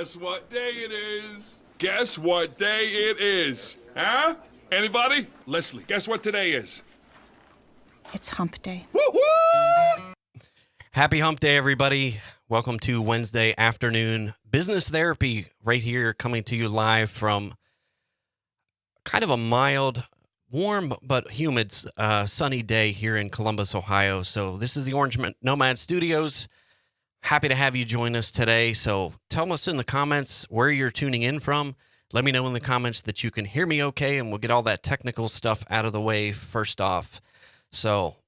Guess what day it is? Guess what day it is? Huh? Anybody? Leslie, guess what today is? It's hump day. Woo-woo! Happy hump day, everybody. Welcome to Wednesday afternoon business therapy right here, coming to you live from kind of a mild, warm, but humid, sunny day here in Columbus, Ohio. So this is the Orange Nomad Studios. Happy to have you join us today. So tell us in the comments where you're tuning in from. Let me know in the comments that you can hear me okay, and we'll get all that technical stuff out of the way first off. So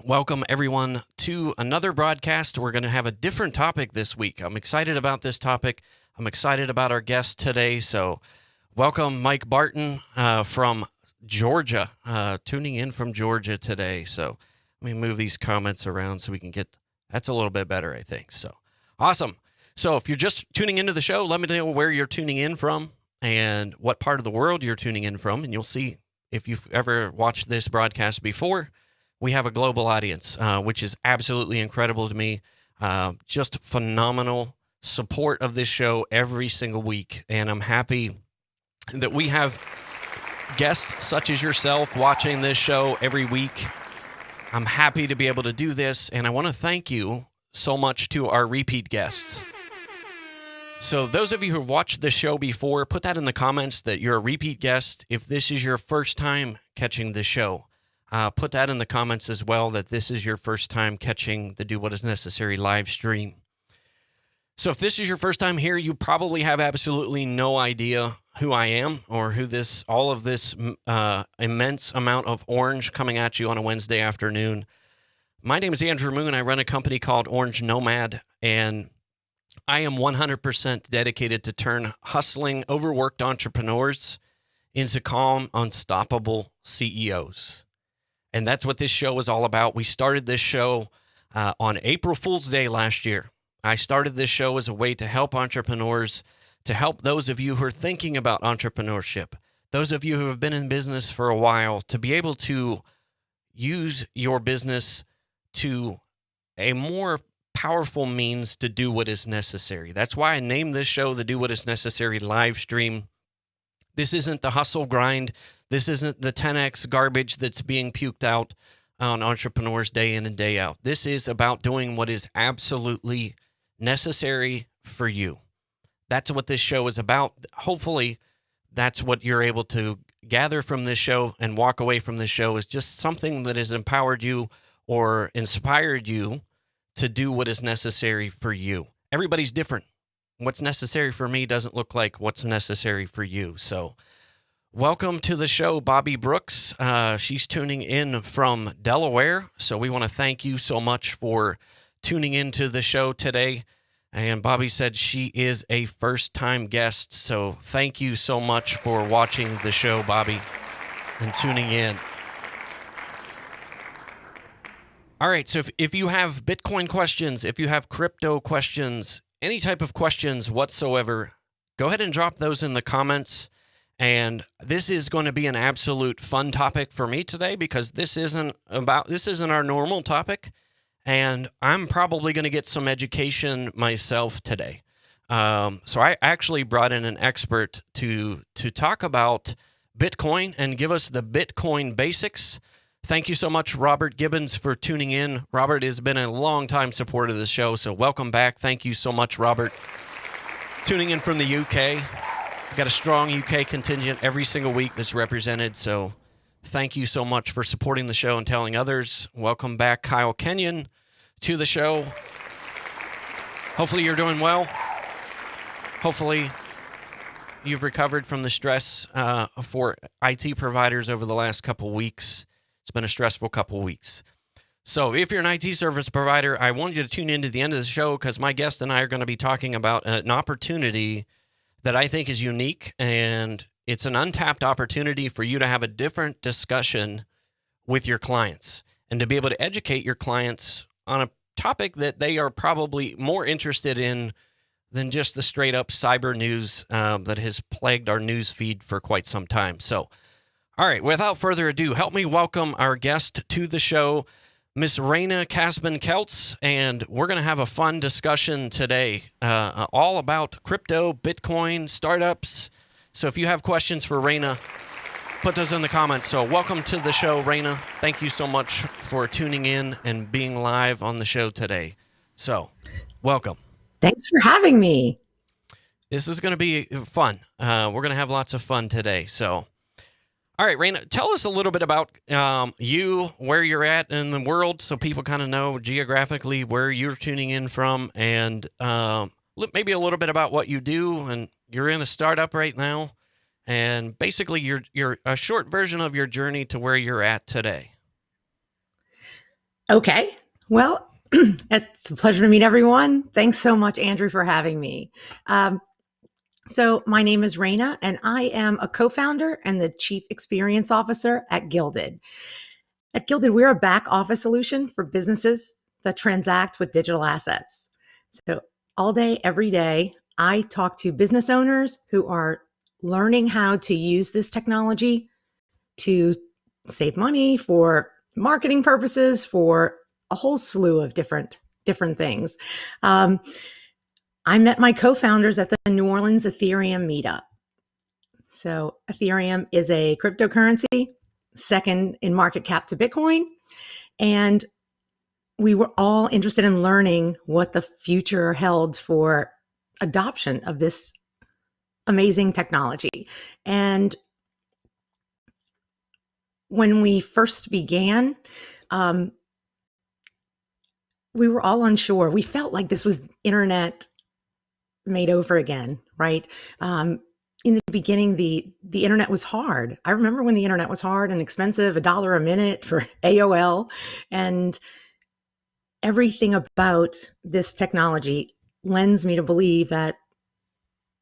welcome, everyone, to another broadcast. We're going to have a different topic this week. I'm excited about this topic. I'm excited about our guest today. So welcome, Mike Barton from Georgia, tuning in from Georgia today. So let me move these comments around so we can get, that's a little bit better, I think. So awesome. So if you're just tuning into the show, let me know where you're tuning in from and what part of the world you're tuning in from. And you'll see if you've ever watched this broadcast before, we have a global audience, which is absolutely incredible to me. Just phenomenal support of this show every single week. And I'm happy that we have guests such as yourself watching this show every week. I'm happy to be able to do this. And I want to thank you so much to our repeat guests. So those of you who have watched the show before, put that in the comments that you're a repeat guest. If this is your first time catching the show, put that in the comments as well, that this is your first time catching the Do What Is Necessary live stream. So if this is your first time here, you probably have absolutely no idea who I am or who all of this immense amount of orange coming at you on a Wednesday afternoon. My name is Andrew Moon. I run a company called Orange Nomad, and I am 100% dedicated to turn hustling, overworked entrepreneurs into calm, unstoppable CEOs. And that's what this show is all about. We started this show on April Fool's Day last year. I started this show as a way to help entrepreneurs, to help those of you who are thinking about entrepreneurship, those of you who have been in business for a while, to be able to use your business to a more powerful means to do what is necessary. That's why I named this show the Do What Is Necessary live stream. This isn't the hustle grind. This isn't the 10x garbage that's being puked out on entrepreneurs day in and day out. This is about doing what is absolutely necessary for you. That's what this show is about. Hopefully, that's what you're able to gather from this show and walk away from this show is just something that has empowered you or inspired you to do what is necessary for you. Everybody's different. What's necessary for me doesn't look like what's necessary for you. So welcome to the show, Bobby Brooks. She's tuning in from Delaware. So we want to thank you so much for tuning into the show today. And Bobby said she is a first-time guest. So thank you so much for watching the show, Bobby, and tuning in. All right, so if you have Bitcoin questions, if you have crypto questions, any type of questions whatsoever, go ahead and drop those in the comments. And this is going to be an absolute fun topic for me today because this isn't our normal topic. And I'm probably going to get some education myself today. So I actually brought in an expert to talk about Bitcoin and give us the Bitcoin basics. Thank you so much, Robert Gibbons, for tuning in. Robert has been a long-time supporter of the show, so welcome back. Thank you so much, Robert. Tuning in from the UK. We've got a strong UK contingent every single week that's represented, so thank you so much for supporting the show and telling others. Welcome back, Kyle Kenyon, to the show. Hopefully you're doing well. Hopefully you've recovered from the stress for IT providers over the last couple weeks. It's been a stressful couple weeks. So if you're an IT service provider, I want you to tune in to the end of the show because my guest and I are going to be talking about an opportunity that I think is unique, and it's an untapped opportunity for you to have a different discussion with your clients and to be able to educate your clients on a topic that they are probably more interested in than just the straight up cyber news that has plagued our news feed for quite some time. So, all right, without further ado, help me welcome our guest to the show, Miss Raina Casbon-Kelts, and we're going to have a fun discussion today, all about crypto, Bitcoin, startups. So if you have questions for Raina, put those in the comments. So welcome to the show, Raina. Thank you so much for tuning in and being live on the show today. So welcome. Thanks for having me. This is going to be fun. We're going to have lots of fun today. So, all right, Raina, tell us a little bit about you, where you're at in the world, so people kind of know geographically where you're tuning in from, and maybe a little bit about what you do. And you're in a startup right now, and basically you're a short version of your journey to where you're at today. Okay. Well, it's a pleasure to meet everyone. Thanks so much, Andrew, for having me. So my name is Raina, and I am a co-founder and the Chief Experience Officer at Gilded. At Gilded, we're a back office solution for businesses that transact with digital assets. So all day, every day, I talk to business owners who are learning how to use this technology to save money for marketing purposes, for a whole slew of different things. I met my co-founders at the New Orleans Ethereum meetup. So Ethereum is a cryptocurrency, second in market cap to Bitcoin. And we were all interested in learning what the future held for adoption of this amazing technology. And when we first began, we were all unsure. We felt like this was internet made over again, right? In the beginning, the internet was hard. I remember when the internet was hard and expensive, $1 a minute for AOL, and everything about this technology lends me to believe that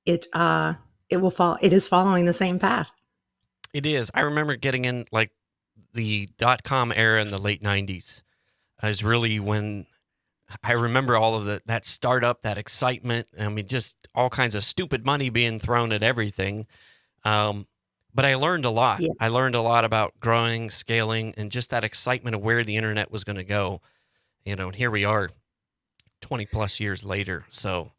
it is following the same path. It is. I remember getting in like the .com era in the late 90s is really when I remember all of that startup, that excitement. I mean, just all kinds of stupid money being thrown at everything. But I learned a lot. Yeah. I learned a lot about growing, scaling, and just that excitement of where the internet was going to go. And here we are 20 plus years later. So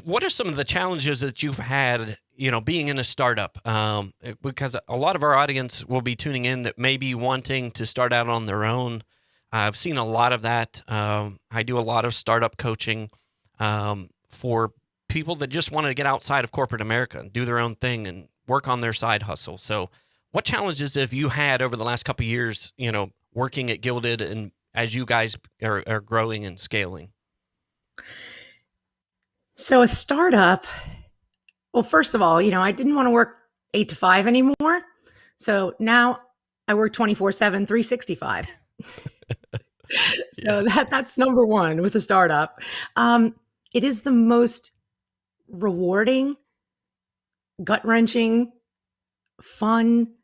what are some of the challenges that you've had, being in a startup? Because a lot of our audience will be tuning in that may be wanting to start out on their own. I've seen a lot of that. I do a lot of startup coaching for people that just want to get outside of corporate America and do their own thing and work on their side hustle. So what challenges have you had over the last couple of years, working at Gilded and as you guys are growing and scaling? So a startup, well, first of all, I didn't want to work 8 to 5 anymore. So now I work 24/7, 365. So that's number one with a startup. It is the most rewarding, gut-wrenching, fun,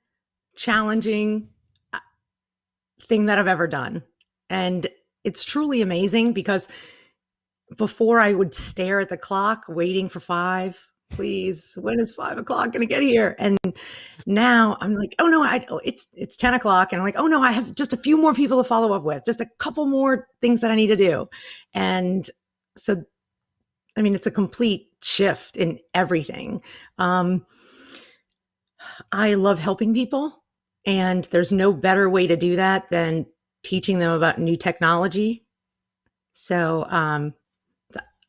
challenging thing that I've ever done. And it's truly amazing because before I would stare at the clock waiting for 5. Please, when is 5 o'clock going to get here? And now I'm like, oh no, it's 10 o'clock. And I'm like, oh no, I have just a few more people to follow up with, just a couple more things that I need to do. And so, I mean, it's a complete shift in everything. I love helping people, and there's no better way to do that than teaching them about new technology. So,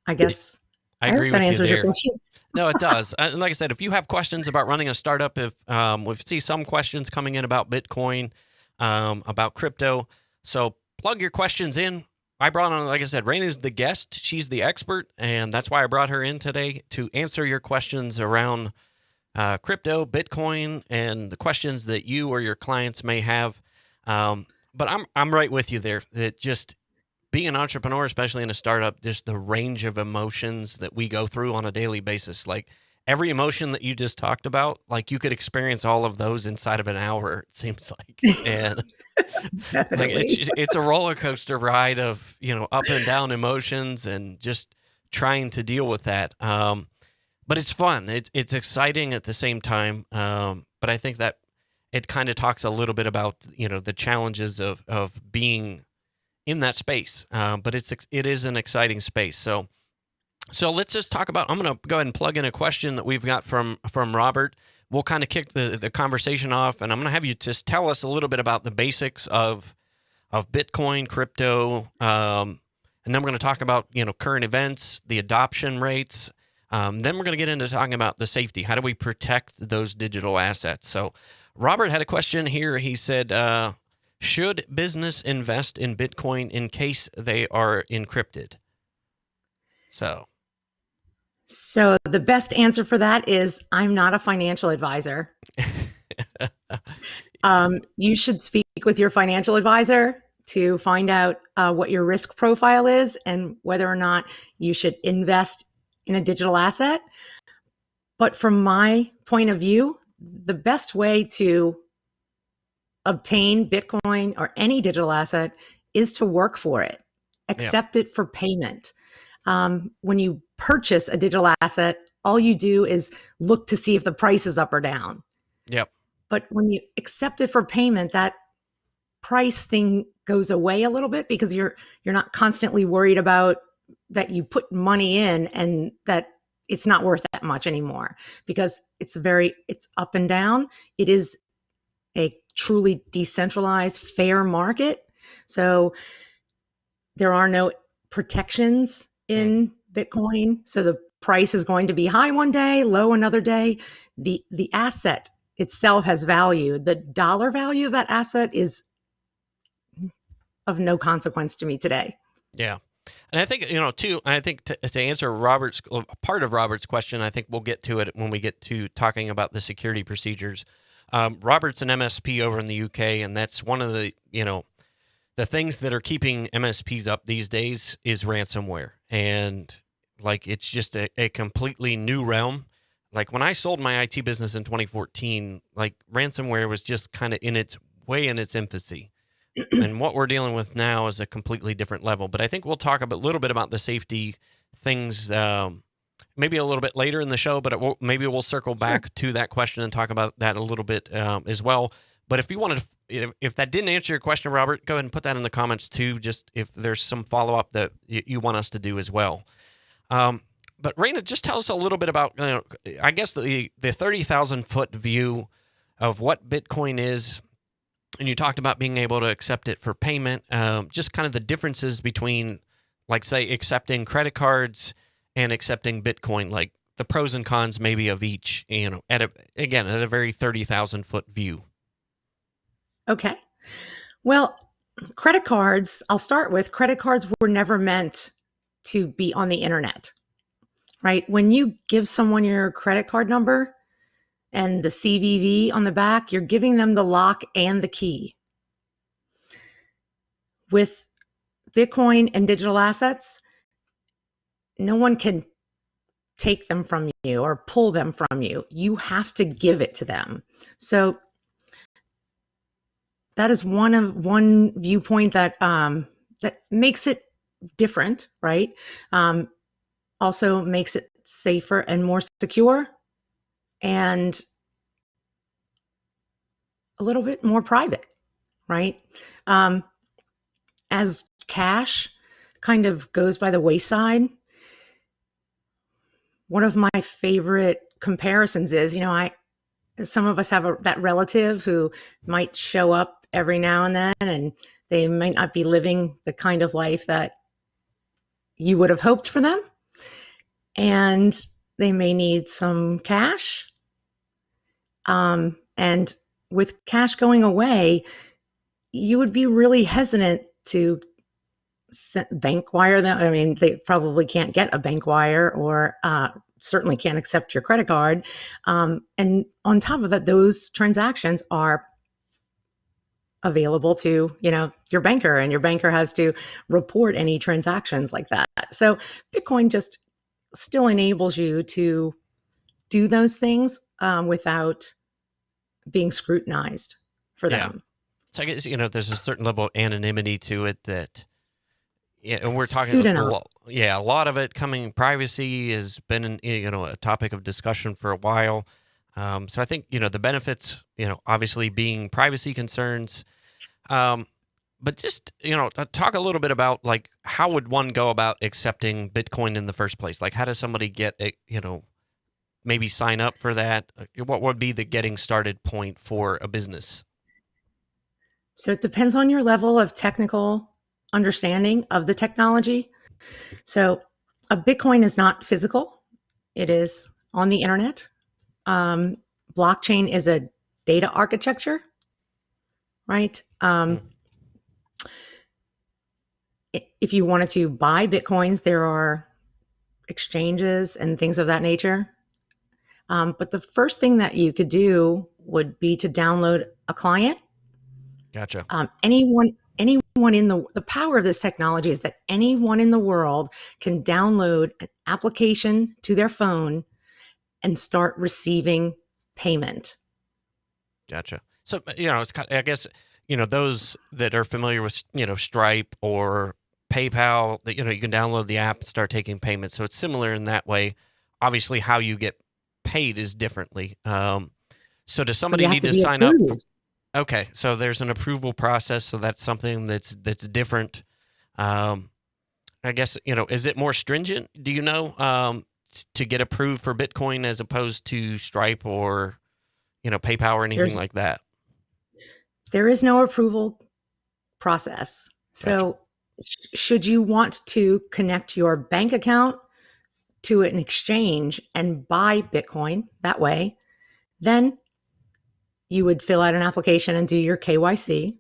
I guess I agree with you there. Question. No, it does. And like I said, if you have questions about running a startup, if we see some questions coming in about Bitcoin, about crypto, so plug your questions in. I brought on, like I said, Raina is the guest. She's the expert, and that's why I brought her in today to answer your questions around crypto, Bitcoin, and the questions that you or your clients may have. But I'm right with you there. That just being an entrepreneur, especially in a startup, just the range of emotions that we go through on a daily basis, like every emotion that you just talked about, like you could experience all of those inside of an hour, it seems like. And like it's a roller coaster ride of, up and down emotions and just trying to deal with that. But it's fun. It's exciting at the same time. But I think that it kind of talks a little bit about, the challenges of being in that space. But it is an exciting space. So let's just talk about. I'm going to go ahead and plug in a question that we've got from Robert. We'll kind of kick the conversation off, and I'm going to have you just tell us a little bit about the basics of Bitcoin, crypto, and then we're going to talk about current events, the adoption rates. Then we're going to get into talking about the safety. How do we protect those digital assets? So Robert had a question here. He said, should business invest in Bitcoin in case they are encrypted? So the best answer for that is I'm not a financial advisor. You should speak with your financial advisor to find out what your risk profile is and whether or not you should invest in a digital asset. But from my point of view, the best way to obtain Bitcoin or any digital asset is to work for it, accept it for payment. When you purchase a digital asset, all you do is look to see if the price is up or down. Yep. But when you accept it for payment, that price thing goes away a little bit because you're not constantly worried about that you put money in and that it's not worth that much anymore because it's up and down. It is a truly decentralized, fair market. So there are no protections in Bitcoin. So the price is going to be high one day, low another day. The asset itself has value. The dollar value of that asset is of no consequence to me today. Yeah. And I think, I think to answer part of Robert's question, I think we'll get to it when we get to talking about the security procedures. Robert's an MSP over in the UK, and that's one of the things that are keeping MSPs up these days is ransomware. And it's just a completely new realm. Like when I sold my IT business in 2014, ransomware was just kind of in its infancy. And what we're dealing with now is a completely different level. But I think we'll talk a little bit about the safety things maybe a little bit later in the show, but maybe we'll circle back to that question and talk about that a little bit as well. But if you wanted to, if that didn't answer your question, Robert, go ahead and put that in the comments too, just if there's some follow-up that you want us to do as well. But Raina, just tell us a little bit about, I guess the 30,000-foot view of what Bitcoin is. And you talked about being able to accept it for payment, just kind of the differences between, say, accepting credit cards and accepting Bitcoin, like the pros and cons maybe of each, at a very 30,000-foot view. Okay. Well, credit cards, I'll start with credit cards were never meant to be on the internet, right? When you give someone your credit card number and the CVV on the back, you're giving them the lock and the key. With Bitcoin and digital assets, no one can take them from you or pull them from you. You have to give it to them. So that is one viewpoint that that makes it different, right? Also makes it safer and more secure, and a little bit more private, right? As cash kind of goes by the wayside, one of my favorite comparisons is, some of us have that relative who might show up every now and then, and they might not be living the kind of life that you would have hoped for them. And they may need some cash. And with cash going away, you would be really hesitant to bank wire them. I mean, they probably can't get a bank wire or certainly can't accept your credit card. And on top of that, those transactions are available to, your banker, and your banker has to report any transactions like that. So Bitcoin just still enables you to do those things without being scrutinized for them. So I guess, there's a certain level of anonymity to it that, and we're talking a lot of it coming. Privacy has been, a topic of discussion for a while. So I think, the benefits, obviously being privacy concerns. But just, talk a little bit about like how would one go about accepting Bitcoin in the first place? Like how does somebody get it, maybe sign up for that? What would be the getting started point for a business? So it depends on your level of technical understanding of the technology. So a Bitcoin is not physical, it is on the internet. Blockchain is a data architecture, right? If you wanted to buy Bitcoins, there are exchanges and things of that nature. But the first thing that you could do would be to download a client. Gotcha. Anyone in the power of this technology is that anyone in the world can download an application to their phone and start receiving payment. Gotcha. So, it's kind of, I guess, those that are familiar with, Stripe or PayPal, that, you can download the app and start taking payments. So it's similar in that way. Obviously, how you get paid is differently. So does somebody need to sign up? Okay. So there's an approval process. So that's something that's different. I guess, is it more stringent? Do you know, to get approved for Bitcoin as opposed to Stripe or, PayPal or anything like that? There is no approval process. So should you want to connect your bank account to an exchange and buy Bitcoin that way, then you would fill out an application and do your KYC.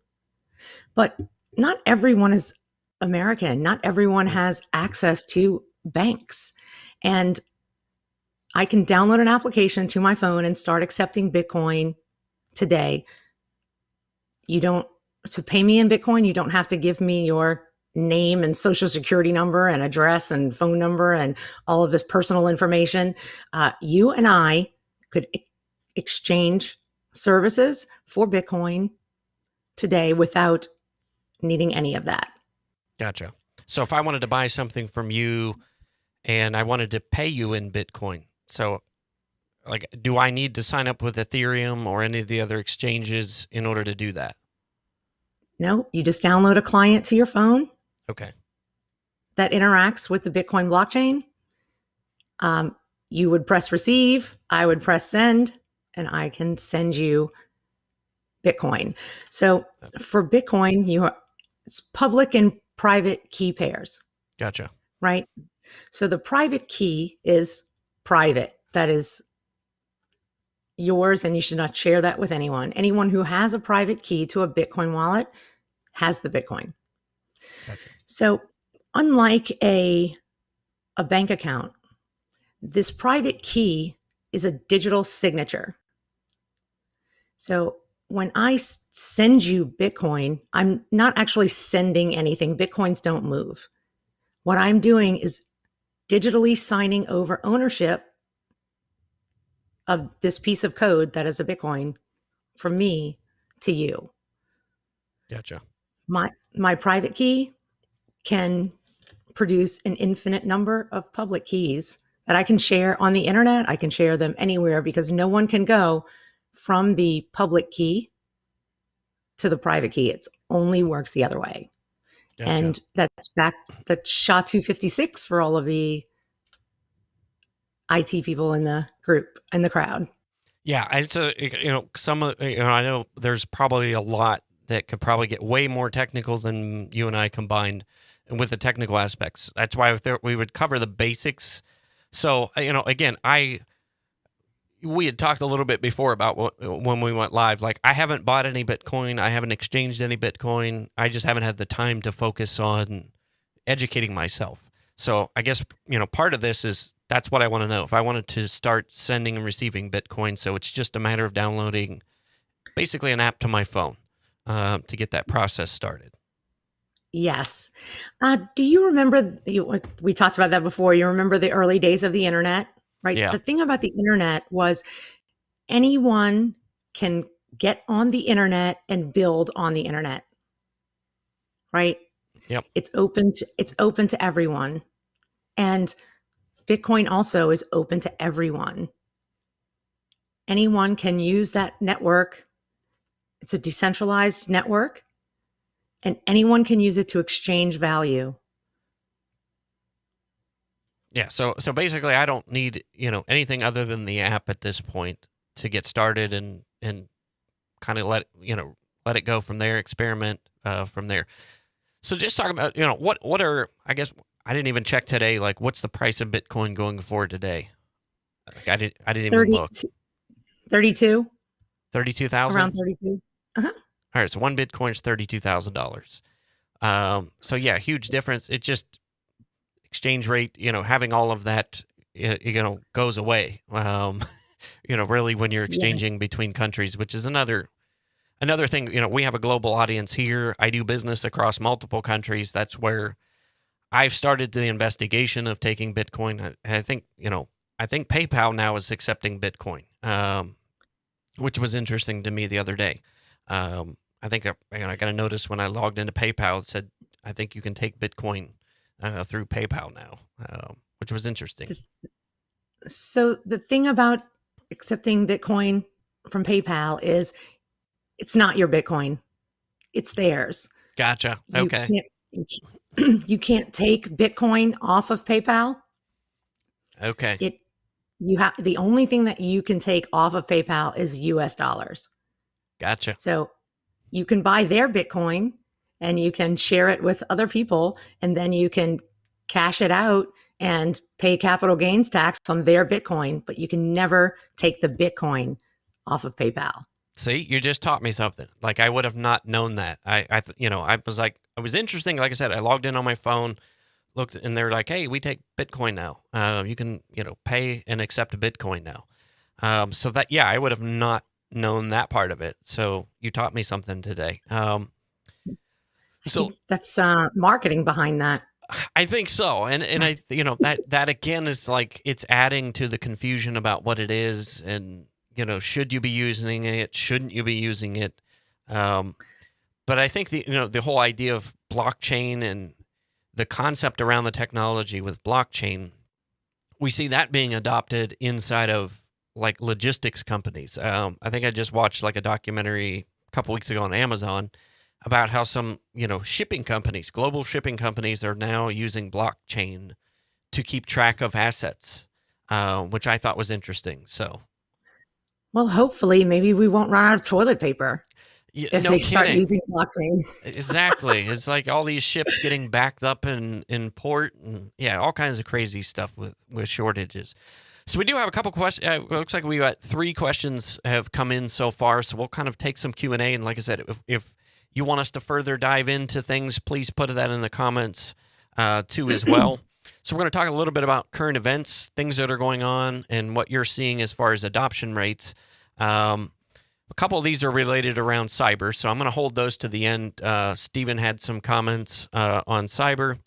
But not everyone is American. Not everyone has access to banks. And I can download an application to my phone and start accepting Bitcoin today. To pay me in Bitcoin, you don't have to give me your name and social security number and address and phone number and all of this personal information. You and I could exchange services for Bitcoin today without needing any of that. Gotcha. So if I wanted to buy something from you and I wanted to pay you in Bitcoin, so like, do I need to sign up with Ethereum or any of the other exchanges in order to do that? No, you just download a client to your phone. Okay. That interacts with the Bitcoin blockchain. You would press receive, I would press send, and I can send you Bitcoin. So for Bitcoin, it's public and private key pairs. Gotcha. Right? So the private key is private. That is yours, and you should not share that with anyone. Anyone who has a private key to a Bitcoin wallet has the Bitcoin. Gotcha. So unlike a bank account, this private key is a digital signature. So when I send you Bitcoin, I'm not actually sending anything. Bitcoins don't move. What I'm doing is digitally signing over ownership of this piece of code that is a Bitcoin from me to you. Gotcha. My private key can produce an infinite number of public keys that I can share on the internet. I can share them anywhere because no one can go from the public key to the private key. It only works the other way. Gotcha. And that's SHA-256 for all of the IT people in the group and the crowd. Yeah, it's some of I know there's probably a lot that could probably get way more technical than you and I combined, and with the technical aspects. That's why we would cover the basics. So again, we had talked a little bit before about when we went live. Like, I haven't bought any Bitcoin, I haven't exchanged any Bitcoin. I just haven't had the time to focus on educating myself. So I guess part of this is. That's what I want to know. If I wanted to start sending and receiving Bitcoin, so it's just a matter of downloading basically an app to my phone to get that process started. Yes. Do you remember, we talked about that before, you remember the early days of the internet, right? Yeah. The thing about the internet was anyone can get on the internet and build on the internet, right? Yep. It's open to everyone. And Bitcoin also is open to everyone. Anyone can use that network. It's a decentralized network. and anyone can use it to exchange value. Yeah. So basically, I don't need anything other than the app at this point to get started and kind of let it go from there, experiment from there. So just talking about what are, I guess I didn't even check today. Like, what's the price of Bitcoin going for today? Like, I didn't even look. 32. 32,000. Around 32. Uh-huh. All right, so one Bitcoin is $32,000. So yeah, huge difference. It just exchange rate, having all of that, goes away. Really when you're exchanging between countries, which is another thing. We have a global audience here. I do business across multiple countries. That's where I've started the investigation of taking Bitcoin. And I think PayPal now is accepting Bitcoin, which was interesting to me the other day. I think I got a notice when I logged into PayPal. It said, I think you can take Bitcoin through PayPal now, which was interesting. So the thing about accepting Bitcoin from PayPal is it's not your Bitcoin. It's theirs. Gotcha. Okay. You can't take Bitcoin off of PayPal. Okay. The only thing that you can take off of PayPal is US dollars. Gotcha. So you can buy their Bitcoin and you can share it with other people, and then you can cash it out and pay capital gains tax on their Bitcoin, but you can never take the Bitcoin off of PayPal. See, you just taught me something. Like, I would have not known that. I was like, it was interesting. Like I said, I logged in on my phone, looked, and they're like, hey, we take Bitcoin now. You can, pay and accept a Bitcoin now. So that, yeah, I would have not known that part of it. So you taught me something today. So that's marketing behind that. I think so. And I, that again is like, it's adding to the confusion about what it is and, should you be using it? Shouldn't you be using it? But I think the whole idea of blockchain and the concept around the technology with blockchain, we see that being adopted inside of like logistics companies. I think I just watched like a documentary a couple weeks ago on Amazon about how some, shipping companies, global shipping companies are now using blockchain to keep track of assets, which I thought was interesting. So. Well, hopefully, maybe we won't run out of toilet paper if no they kidding. start using blockchain. Exactly. It's like all these ships getting backed up in port and all kinds of crazy stuff with shortages. So we do have a couple questions. It looks like we got 3 questions have come in so far. So we'll kind of take some Q&A. And like I said, if you want us to further dive into things, please put that in the comments too as well. So we're going to talk a little bit about current events, things that are going on, and what you're seeing as far as adoption rates. A couple of these are related around cyber, so I'm going to hold those to the end. Stephen had some comments on cyber,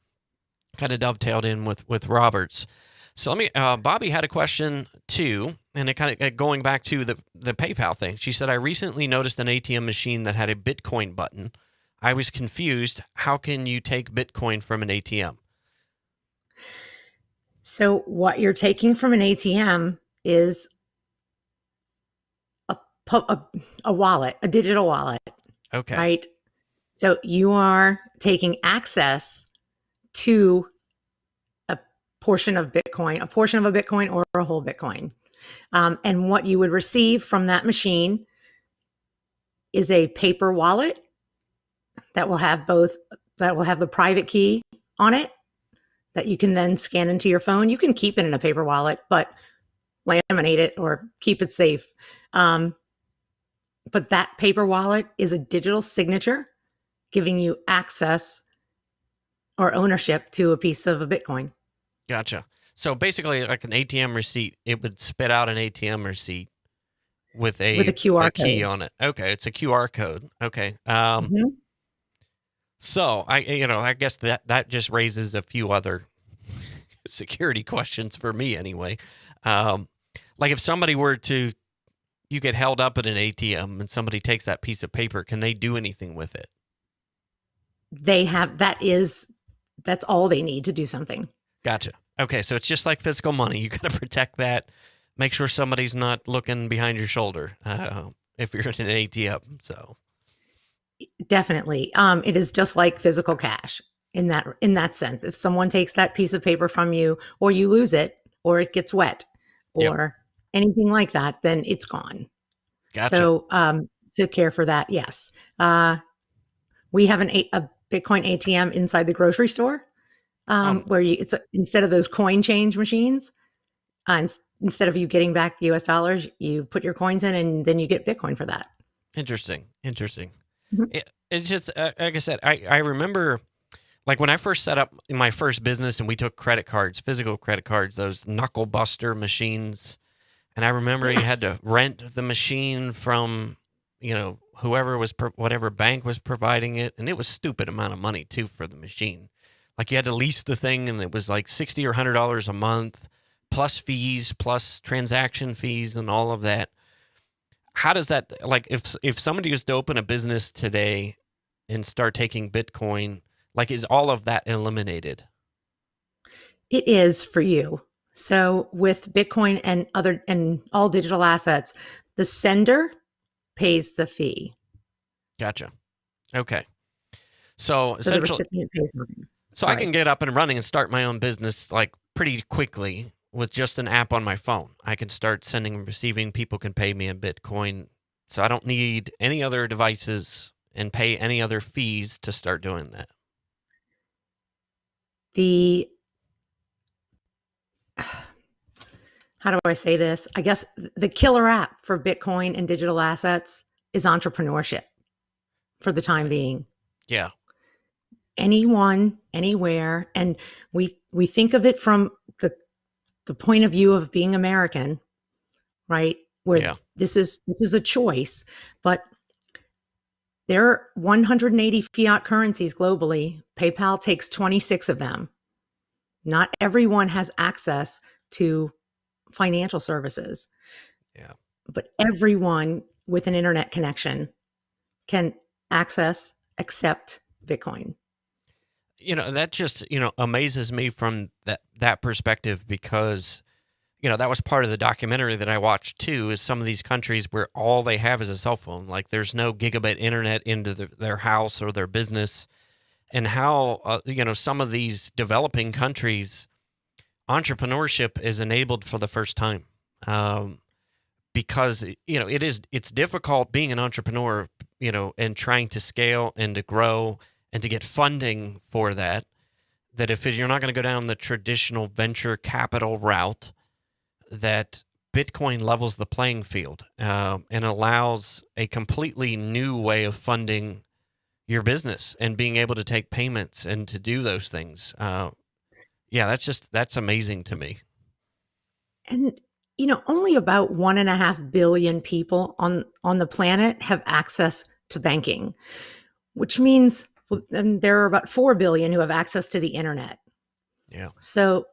kind of dovetailed in with Robert's. So Bobby had a question too, and it kind of going back to the PayPal thing. She said, I recently noticed an ATM machine that had a Bitcoin button. I was confused. How can you take Bitcoin from an ATM? So what you're taking from an ATM is a wallet, a digital wallet. Okay. Right? So you are taking access to a portion of Bitcoin, or a whole Bitcoin. And what you would receive from that machine is a paper wallet that will have the private key on it that you can then scan into your phone. You can keep it in a paper wallet, but laminate it or keep it safe. But that paper wallet is a digital signature giving you access or ownership to a piece of a Bitcoin. Gotcha. So basically like an ATM receipt, it would spit out an ATM receipt with a QR key code on it. Okay. It's a QR code. Okay. Mm-hmm. So I guess that just raises a few other security questions for me anyway. Like if somebody you get held up at an ATM and somebody takes that piece of paper, can they do anything with it? That's all they need to do something. Gotcha. Okay. So it's just like physical money. You got to protect that. Make sure somebody's not looking behind your shoulder if you're in an ATM. So. Definitely. It is just like physical cash in that sense. If someone takes that piece of paper from you, or you lose it, or it gets wet, Yep. or anything like that, then it's gone. Gotcha. So to care for that, yes. We have a Bitcoin ATM inside the grocery store, where instead of those coin change machines, instead of you getting back US dollars, you put your coins in and then you get Bitcoin for that. Interesting. Interesting. Mhm. It's just, like I said, I remember like when I first set up my first business and we took credit cards, physical credit cards, those knuckle buster machines. And I remember you had Yes. to rent the machine from, whoever was, whatever bank was providing it. And it was stupid amount of money too for the machine. Like you had to lease the thing and it was like $60 or $100 a month, plus fees, plus transaction fees and all of that. How does that, like, if somebody was to open a business today and start taking Bitcoin, like, is all of that eliminated? It is for you. So with Bitcoin and all digital assets, the sender pays the fee. Gotcha. Okay. So So the essentially, recipient pays nothing. so I Right. can get up and running and start my own business like pretty quickly with just an app on my phone. I can start sending and receiving. People can pay me in Bitcoin. So I don't need any other devices and pay any other fees to start doing that. The How do I say this? I guess the killer app for Bitcoin and digital assets is entrepreneurship for the time Okay. being. Yeah. Anyone, anywhere, and we think of it from the point of view of being American, right? Where Yeah. this is a choice, but there are 180 fiat currencies globally. PayPal takes 26 of them. Not everyone has access to financial services, Yeah. but everyone with an internet connection can accept Bitcoin. That just, amazes me from that perspective because, that was part of the documentary that I watched too, is some of these countries where all they have is a cell phone. Like there's no gigabit internet into their house or their business. And how, some of these developing countries, entrepreneurship is enabled for the first time. Because, it's difficult being an entrepreneur, and trying to scale and to grow and to get funding for that, that if you're not going to go down the traditional venture capital route, that Bitcoin levels the playing field, and allows a completely new way of funding your business and being able to take payments and to do those things. Yeah, that's amazing to me. And only about 1.5 billion people on the planet have access to banking, which means and there are about 4 billion who have access to the internet. Yeah. So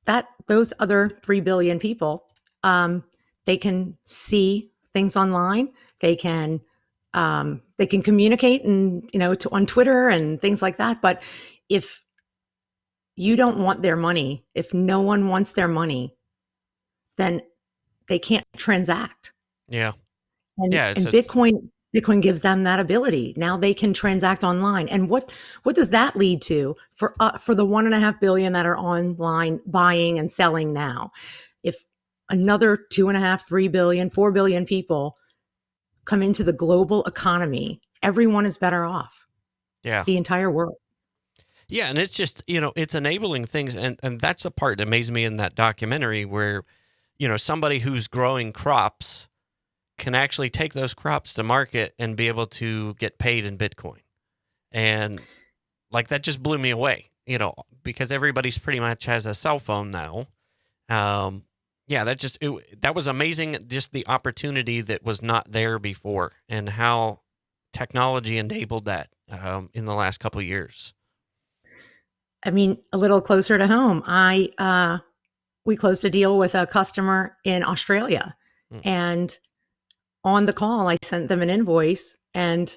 that those other 3 billion people, they can see things online. They can communicate and on Twitter and things like that. But if you don't want their money, if no one wants their money, then they can't transact. Yeah. And Yeah. and Bitcoin gives them that ability. Now they can transact online. And what does that lead to for the 1.5 billion that are online buying and selling now? If another 2.5, 3 billion, 4 billion people come into the global economy, everyone is better off. Yeah. The entire world. Yeah. And it's just, it's enabling things. And that's the part that amazed me in that documentary where, somebody who's growing crops can actually take those crops to market and be able to get paid in Bitcoin. And like that just blew me away, because everybody's pretty much has a cell phone now. Yeah, that was amazing. Just the opportunity that was not there before and how technology enabled that in the last couple of years. I mean, a little closer to home, we closed a deal with a customer in Australia, Mm. and on the call, I sent them an invoice and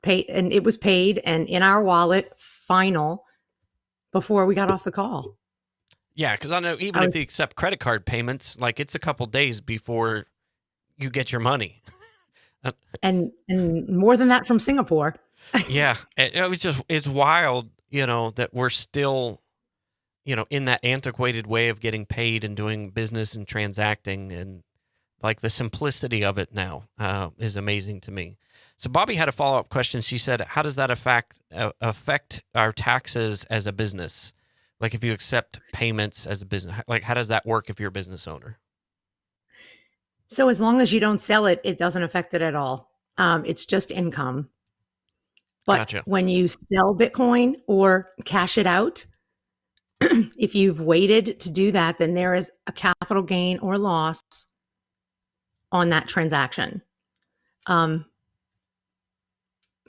it was paid and in our wallet final before we got off the call. Yeah, because I know even I if was, you accept credit card payments, like it's a couple days before you get your money. and more than that from Singapore. Yeah, it was just, it's wild, that we're still, in that antiquated way of getting paid and doing business and transacting, and like the simplicity of it now is amazing to me. So Bobby had a follow-up question. She said, how does that affect our taxes as a business? Like if you accept payments as a business, like how does that work if you're a business owner? So as long as you don't sell it, it doesn't affect it at all. It's just income. But Gotcha. when you sell Bitcoin or cash it out, if you've waited to do that, then there is a capital gain or loss on that transaction. Gotcha.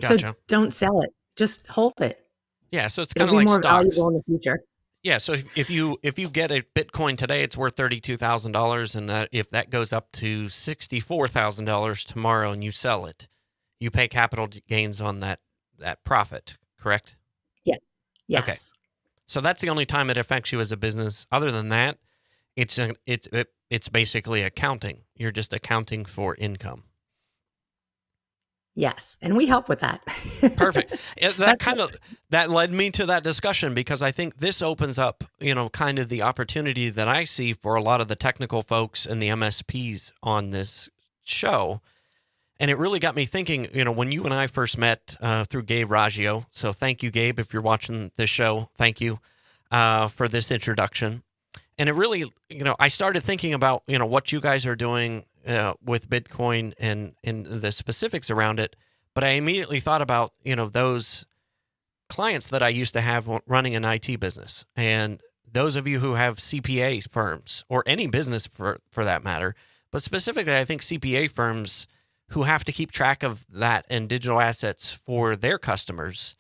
So don't sell it. Just hold it. Yeah, so it's It'll kind of be like more stocks. valuable in the future. Yeah, so if you get a Bitcoin today, it's worth $32,000, and that if that goes up to $64,000 tomorrow, and you sell it, you pay capital gains on that profit. Correct? Yes. Yes. Okay. So that's the only time it affects you as a business. Other than that, it's basically accounting. You're just accounting for income. Yes, and we help with that. Perfect. That led me to that discussion, because I think this opens up, kind of the opportunity that I see for a lot of the technical folks and the MSPs on this show. And it really got me thinking, when you and I first met through Gabe Raggio. So thank you, Gabe, if you're watching this show. Thank you for this introduction. And it really, I started thinking about, what you guys are doing with Bitcoin and the specifics around it. But I immediately thought about, those clients that I used to have running an IT business. And those of you who have CPA firms, or any business for that matter, but specifically, I think CPA firms who have to keep track of that and digital assets for their customers.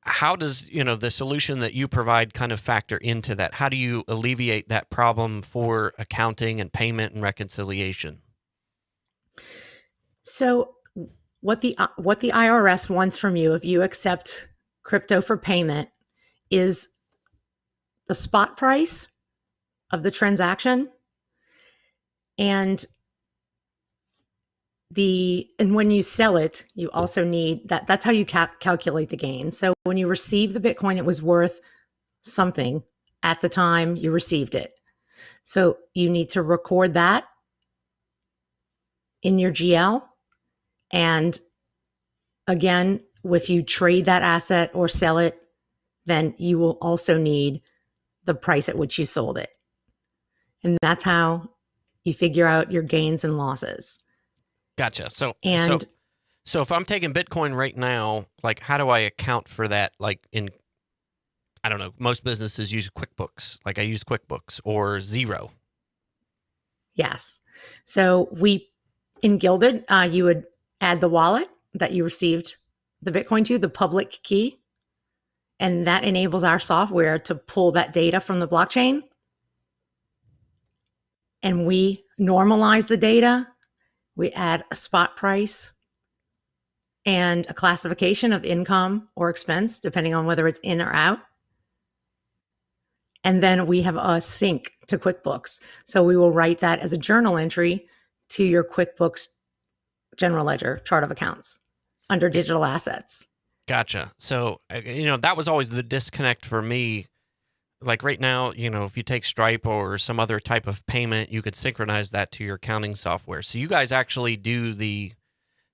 How does, the solution that you provide kind of factor into that? How do you alleviate that problem for accounting and payment and reconciliation? So what the IRS wants from you, if you accept crypto for payment, is the spot price of the transaction, and when you sell it, you also need that. That's how you calculate the gain. So when you receive the Bitcoin, it was worth something at the time you received it. So you need to record that in your GL. And again, if you trade that asset or sell it, then you will also need the price at which you sold it. And that's how you figure out your gains and losses. Gotcha. So if I'm taking Bitcoin right now, like how do I account for that? Like I don't know, most businesses use QuickBooks. Like I use QuickBooks or Xero. Yes. So in Gilded, you would add the wallet that you received the Bitcoin to, the public key. And that enables our software to pull that data from the blockchain. And we normalize the data. We add a spot price and a classification of income or expense, depending on whether it's in or out. And then we have a sync to QuickBooks. So we will write that as a journal entry to your QuickBooks general ledger chart of accounts under digital assets. Gotcha. So, that was always the disconnect for me. Like right now, if you take Stripe or some other type of payment, you could synchronize that to your accounting software. So you guys actually do the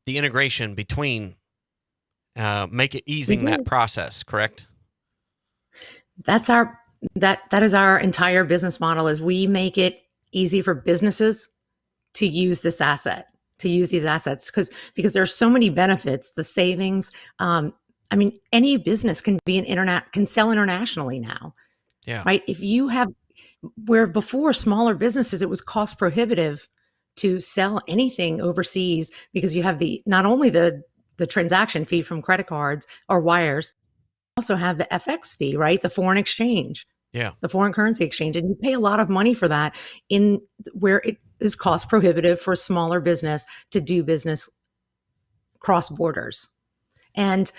integration between, make it easing that process, correct? That's that is our entire business model, is we make it easy for businesses to use this asset, to use these assets, because there are so many benefits, the savings. Any business can sell internationally now. Yeah. Right. If you have, where before smaller businesses, it was cost prohibitive to sell anything overseas, because you have not only the transaction fee from credit cards or wires, also have the FX fee, right? The foreign exchange. Yeah. The foreign currency exchange. And you pay a lot of money for that, in where it is cost prohibitive for a smaller business to do business cross borders. And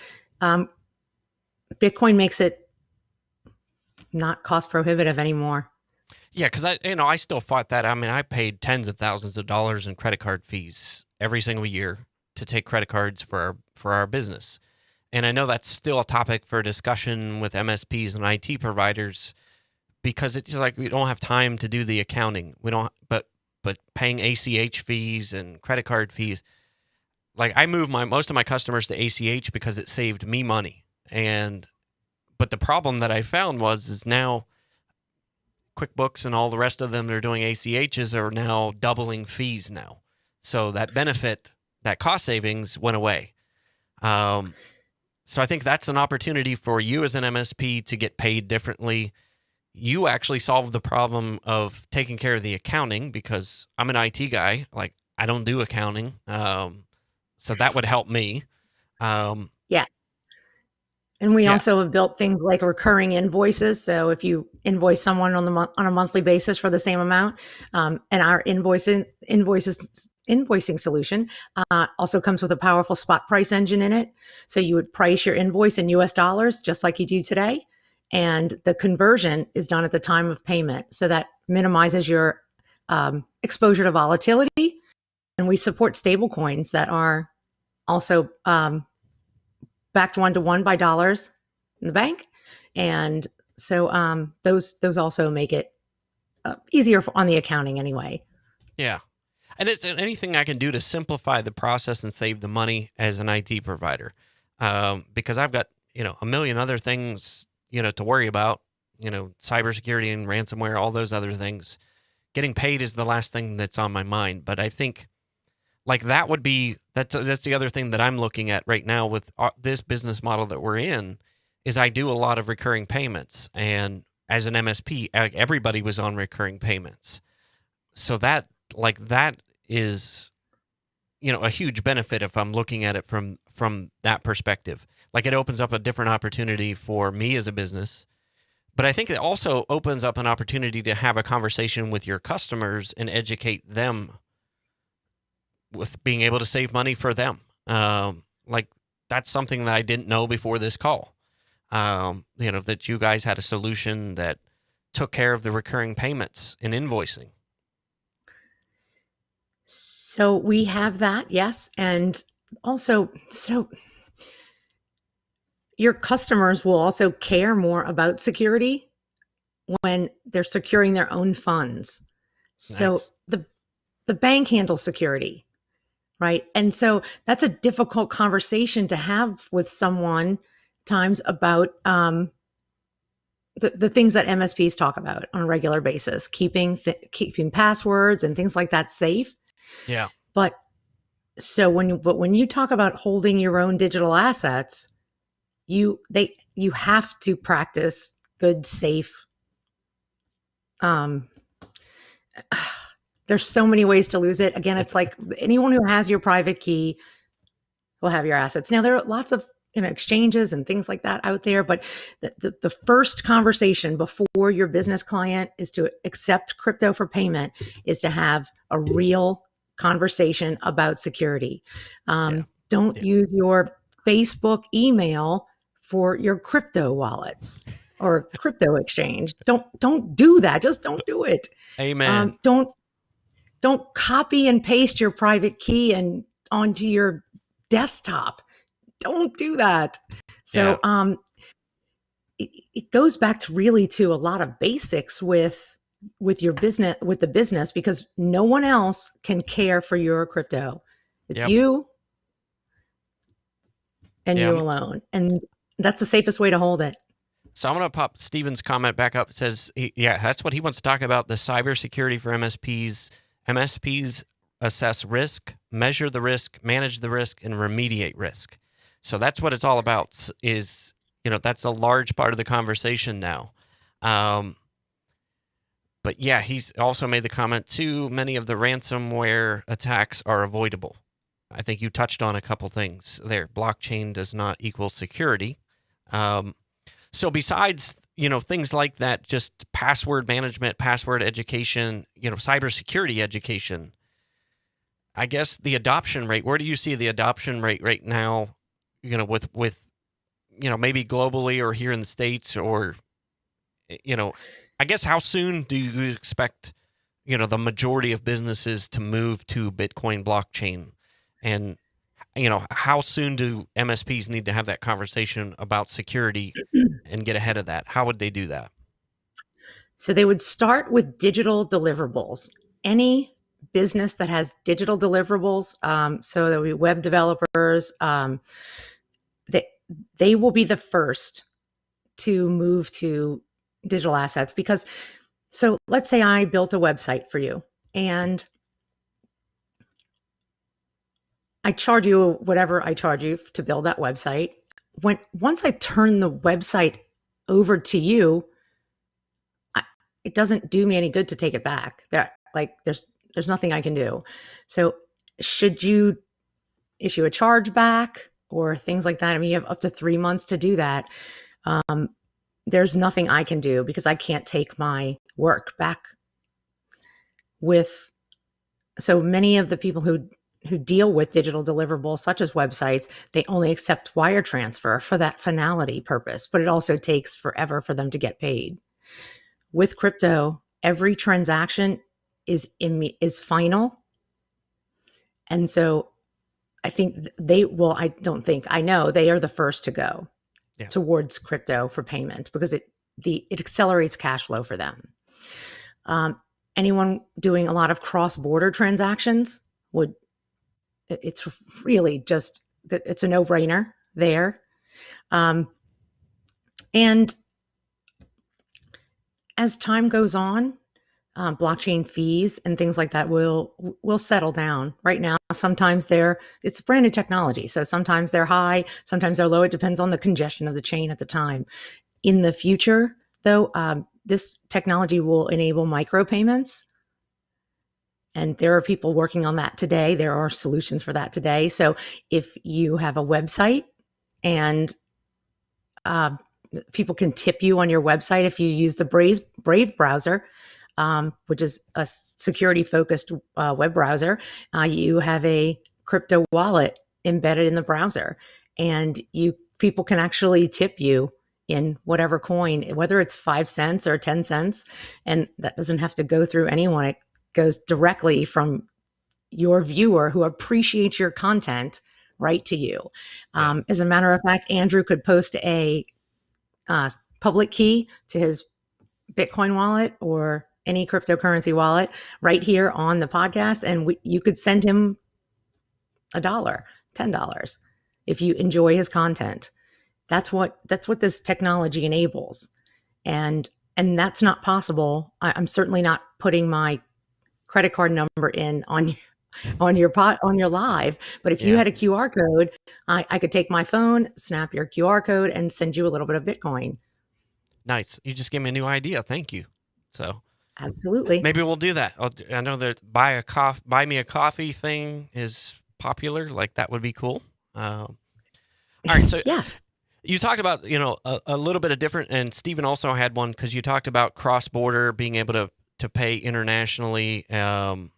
Bitcoin makes it not cost prohibitive anymore. Yeah, because I still fought that. I mean, I paid tens of thousands of dollars in credit card fees every single year to take credit cards for our business. And I know that's still a topic for discussion with MSPs and IT providers because it's just like we don't have time to do the accounting. We don't, but paying ACH fees and credit card fees. Like I moved most of my customers to ACH because it saved me money. But the problem that I found is now QuickBooks and all the rest of them that are doing ACHs are now doubling fees now. So that benefit, that cost savings went away. So I think that's an opportunity for you as an MSP to get paid differently. You actually solved the problem of taking care of the accounting because I'm an IT guy. Like I don't do accounting. So that would help me. Yes. And we also have built things like recurring invoices. So if you invoice someone on a monthly basis for the same amount, and our invoicing solution also comes with a powerful spot price engine in it. So you would price your invoice in US dollars, just like you do today. And the conversion is done at the time of payment. So that minimizes your exposure to volatility. And we support stable coins that are also backed 1-to-1 by dollars in the bank. And so those also make it easier on the accounting anyway. Yeah. And it's anything I can do to simplify the process and save the money as an IT provider. Because I've got, a million other things, to worry about, cybersecurity and ransomware, all those other things. Getting paid is the last thing that's on my mind. But I think like that's the other thing that I'm looking at right now with this business model that we're in is I do a lot of recurring payments. And as an MSP, everybody was on recurring payments. So that is, a huge benefit if I'm looking at it from that perspective. Like it opens up a different opportunity for me as a business. But I think it also opens up an opportunity to have a conversation with your customers and educate them with being able to save money for them. Like that's something that I didn't know before this call. That you guys had a solution that took care of the recurring payments and invoicing. So we have that, yes. And also, so your customers will also care more about security when they're securing their own funds. So Nice. the bank handles security, right? And so that's a difficult conversation to have with someone times about the things that MSPs talk about on a regular basis, keeping passwords and things like that safe. Yeah. But when you talk about holding your own digital assets, you have to practice good, safe. There's so many ways to lose it. Again, it's like anyone who has your private key will have your assets. Now there are lots of exchanges and things like that out there, but the first conversation before your business client is to accept crypto for payment is to have a real conversation about security. Don't use your Facebook email for your crypto wallets or crypto exchange. Don't do that. Just don't do it. Amen. Don't copy and paste your private key and onto your desktop. Don't do that. So it goes back to a lot of basics with your business, with the business, because no one else can care for your crypto. It's you and you alone. And that's the safest way to hold it. So I'm going to pop Steven's comment back up. It says, that's what he wants to talk about, the cybersecurity for MSPs. MSPs assess risk, measure the risk, manage the risk, and remediate risk. So that's what it's all about is, that's a large part of the conversation now. But yeah, he's also made the comment too, many of the ransomware attacks are avoidable. I think you touched on a couple things there. Blockchain does not equal security. So besides, things like that, just password management, password education, cybersecurity education, I guess the adoption rate, where do you see the adoption rate right now, with maybe globally or here in the States or, I guess how soon do you expect, the majority of businesses to move to Bitcoin blockchain? And, how soon do MSPs need to have that conversation about security and get ahead of that? How would they do that? So they would start with digital deliverables. Any business that has digital deliverables, so there'll be web developers, they will be the first to move to digital assets. Because, so let's say I built a website for you and I charge you whatever I charge you to build that website. Once I turn the website over to you, it doesn't do me any good to take it back. There's nothing I can do. So should you issue a charge back or things like that? I mean, you have up to 3 months to do that. There's nothing I can do because I can't take my work back. With so many of the people who deal with digital deliverables, such as websites, they only accept wire transfer for that finality purpose, but it also takes forever for them to get paid. With crypto, every transaction is final. And so I think I know they are the first to go towards crypto for payment because it accelerates cash flow for them. Anyone doing a lot of cross-border transactions it's really just, it's a no-brainer there. And as time goes on, blockchain fees and things like that will settle down. Right now, sometimes it's brand new technology. So sometimes they're high, sometimes they're low. It depends on the congestion of the chain at the time. In the future, though, this technology will enable micropayments. And there are people working on that today. There are solutions for that today. So if you have a website and people can tip you on your website if you use the Brave browser, which is a security-focused web browser, you have a crypto wallet embedded in the browser, and people can actually tip you in whatever coin, whether it's 5 cents or 10 cents, and that doesn't have to go through anyone. It goes directly from your viewer who appreciates your content right to you. As a matter of fact, Andrew could post a public key to his Bitcoin wallet or any cryptocurrency wallet right here on the podcast, and you could send him $1, $10 if you enjoy his content. That's what this technology enables, and that's not possible. I'm certainly not putting my credit card number in on your live, but if you had a QR code, I could take my phone, snap your QR code, and send you a little bit of Bitcoin. Nice. You just gave me a new idea. Thank you. So absolutely, maybe we'll do that. I know that buy me a coffee thing is popular. Like that would be cool. All right. So yes, you talked about, a little bit of different, and Stephen also had one because you talked about cross-border being able to pay internationally and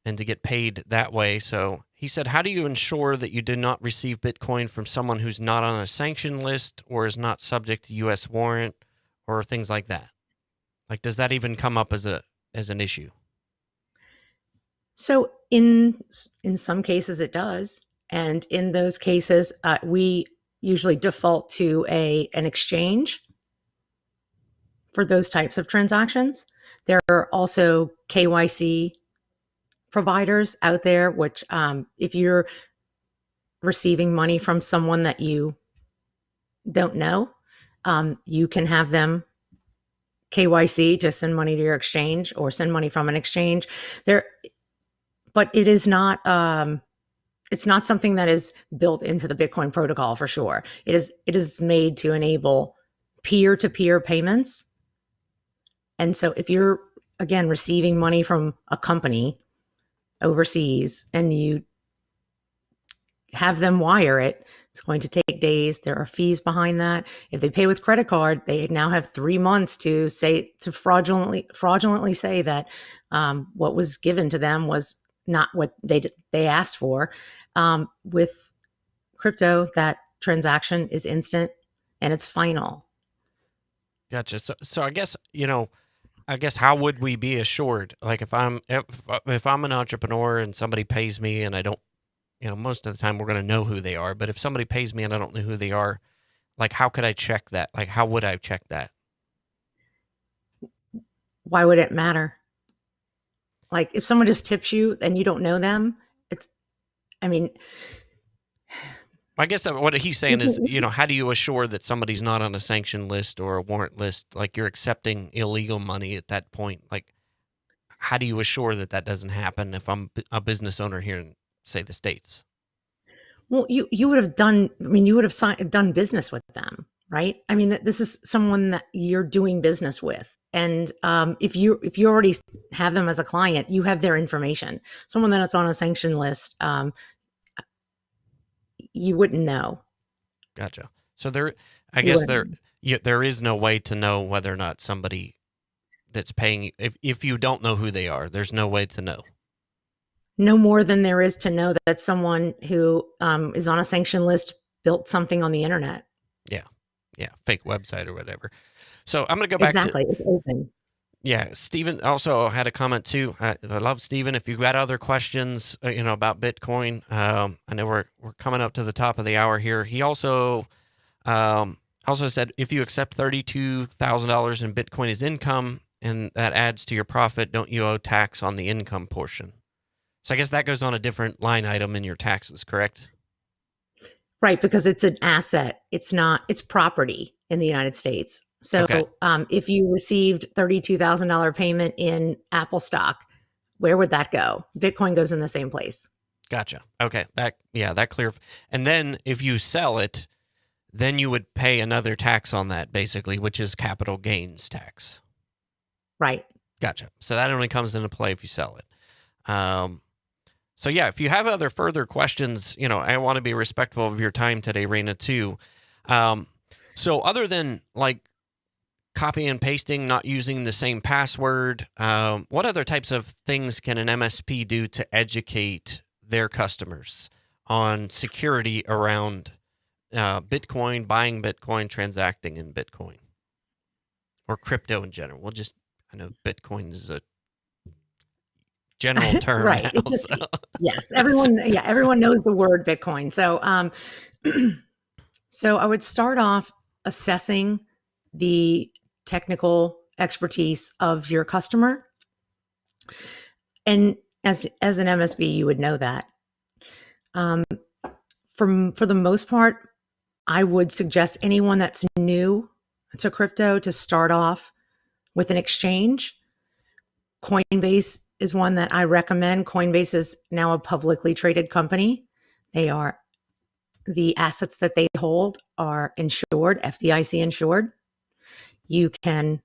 to get paid that way. So he said, how do you ensure that you do not receive Bitcoin from someone who's not on a sanction list or is not subject to U.S. warrant or things like that? Like, does that even come up as an issue? So in some cases it does. And in those cases, we usually default to an exchange for those types of transactions. There are also KYC providers out there, which if you're receiving money from someone that you don't know, you can have them KYC, just send money to your exchange or send money from an exchange there. But it is not, it's not something that is built into the Bitcoin protocol for sure. It is made to enable peer-to-peer payments. And so if you're, again, receiving money from a company overseas and you have them wire it, it's going to take days. There are fees behind that. If they pay with credit card, they now have 3 months to fraudulently say that what was given to them was not what they asked for. With crypto, that transaction is instant and it's final. Gotcha. So I guess, I guess how would we be assured? Like if I'm an entrepreneur and somebody pays me and I don't, most of the time we're going to know who they are. But if somebody pays me and I don't know who they are, like how could I check that? Like how would I check that? Why would it matter? Like if someone just tips you and you don't know them, I mean, I guess what he's saying is, how do you assure that somebody's not on a sanction list or a warrant list? Like you're accepting illegal money at that point. Like, how do you assure that that doesn't happen if I'm a business owner here in, say, the States? well, you would have done. I mean, you would have done business with them, right? I mean, this is someone that you're doing business with, and if you already have them as a client, you have their information. Someone that's on a sanction list, you wouldn't know. Gotcha. So I guess there is no way to know whether or not somebody that's paying you, if you don't know who they are, there's no way to know. No more than there is to know that someone who is on a sanction list built something on the internet. Yeah, fake website or whatever. So I'm going to go back to it's open. Yeah, Stephen also had a comment too. I love Stephen. If you've got other questions, about Bitcoin, I know we're coming up to the top of the hour here. He also said if you accept $32,000 in Bitcoin as income and that adds to your profit, don't you owe tax on the income portion? So I guess that goes on a different line item in your taxes, correct? Right, because it's an asset. It's property in the United States. So Okay. If you received $32,000 payment in Apple stock, where would that go? Bitcoin goes in the same place. Gotcha. Okay. That clear. And then if you sell it, then you would pay another tax on that basically, which is capital gains tax. Right. Gotcha. So that only comes into play if you sell it. So yeah, if you have other further questions, I want to be respectful of your time today, Raina, too. So other than like copy and pasting, not using the same password, what other types of things can an MSP do to educate their customers on security around Bitcoin, buying Bitcoin, transacting in Bitcoin, or crypto in general? I know Bitcoin is a general term. Right. Now, yes. Everyone knows the word Bitcoin. So, so I would start off assessing the technical expertise of your customer. And as an MSB, you would know that. For the most part, I would suggest anyone that's new to crypto to start off with an exchange. Coinbase is one that I recommend. Coinbase is now a publicly traded company. The assets that they hold are insured, FDIC insured. You can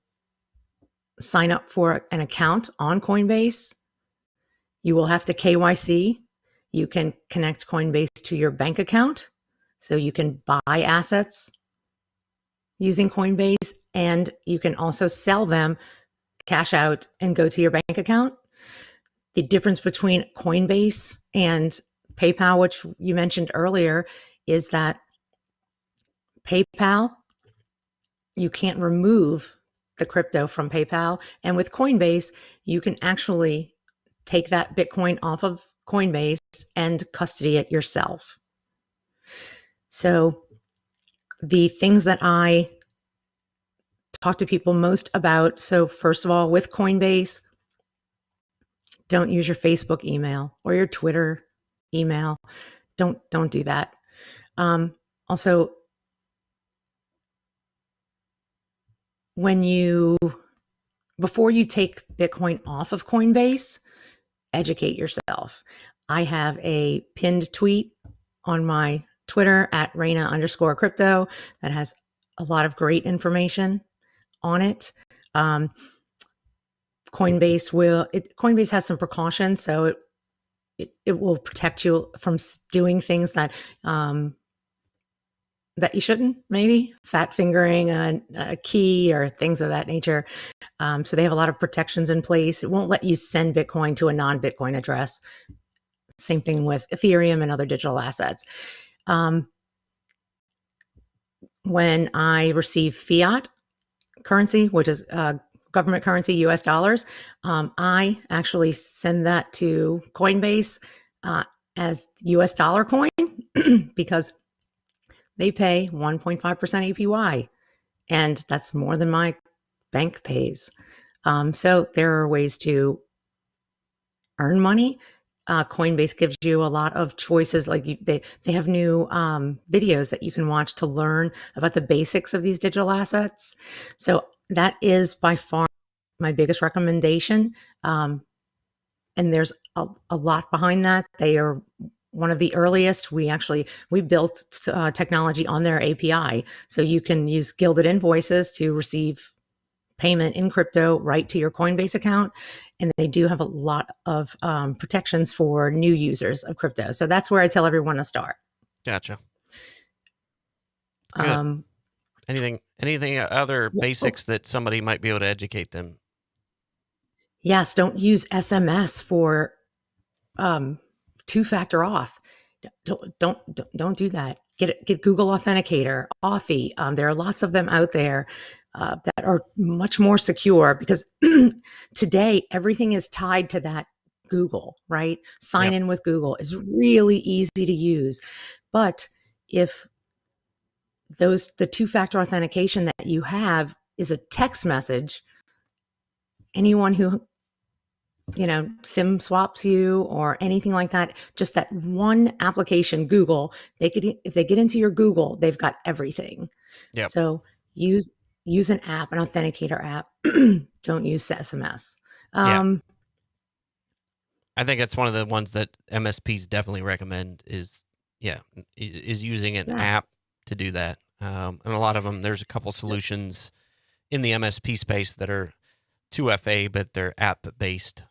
sign up for an account on Coinbase. You will have to KYC. You can connect Coinbase to your bank account, so you can buy assets using Coinbase, and you can also sell them, cash out, and go to your bank account. The difference between Coinbase and PayPal, which you mentioned earlier, is that PayPal, you can't remove the crypto from PayPal. And with Coinbase, you can actually take that Bitcoin off of Coinbase and custody it yourself. So the things that I talk to people most about, so first of all, with Coinbase, don't use your Facebook email or your Twitter email. Don't do that. Also, before you take Bitcoin off of Coinbase, educate yourself. I have a pinned tweet on my Twitter at Raina_crypto that has a lot of great information on it. Coinbase has some precautions, so it will protect you from doing things that that you shouldn't, maybe fat fingering a key or things of that nature. So they have a lot of protections in place. It won't let you send Bitcoin to a non-Bitcoin address. Same thing with Ethereum and other digital assets. When I receive fiat currency, which is government currency, US dollars. I actually send that to Coinbase as US dollar coin because they pay 1.5% APY, and that's more than my bank pays. So there are ways to earn money. Coinbase gives you a lot of choices. Like they have new videos that you can watch to learn about the basics of these digital assets. So that is by far my biggest recommendation. And there's a lot behind that. They are one of the earliest. We built technology on their API, so you can use gilded invoices to receive payment in crypto right to your Coinbase account. And they do have a lot of protections for new users of crypto. So that's where I tell everyone to start. Gotcha. Good. Anything other basics that somebody might be able to educate them? Yes, don't use SMS for two-factor auth. Don't do that. Get Google Authenticator, Authy. There are lots of them out there that are much more secure, because today everything is tied to that Google, right? Sign in with Google is really easy to use. But if the two-factor authentication that you have is a text message, anyone who SIM swaps you or anything like that, just that one application, Google, if they get into your Google, they've got everything. Yep. So use an app, an authenticator app. Don't use SMS. I think that's one of the ones that MSPs definitely recommend is using an app to do that. And a lot of them, there's a couple solutions in the MSP space that are 2FA, but they're app based.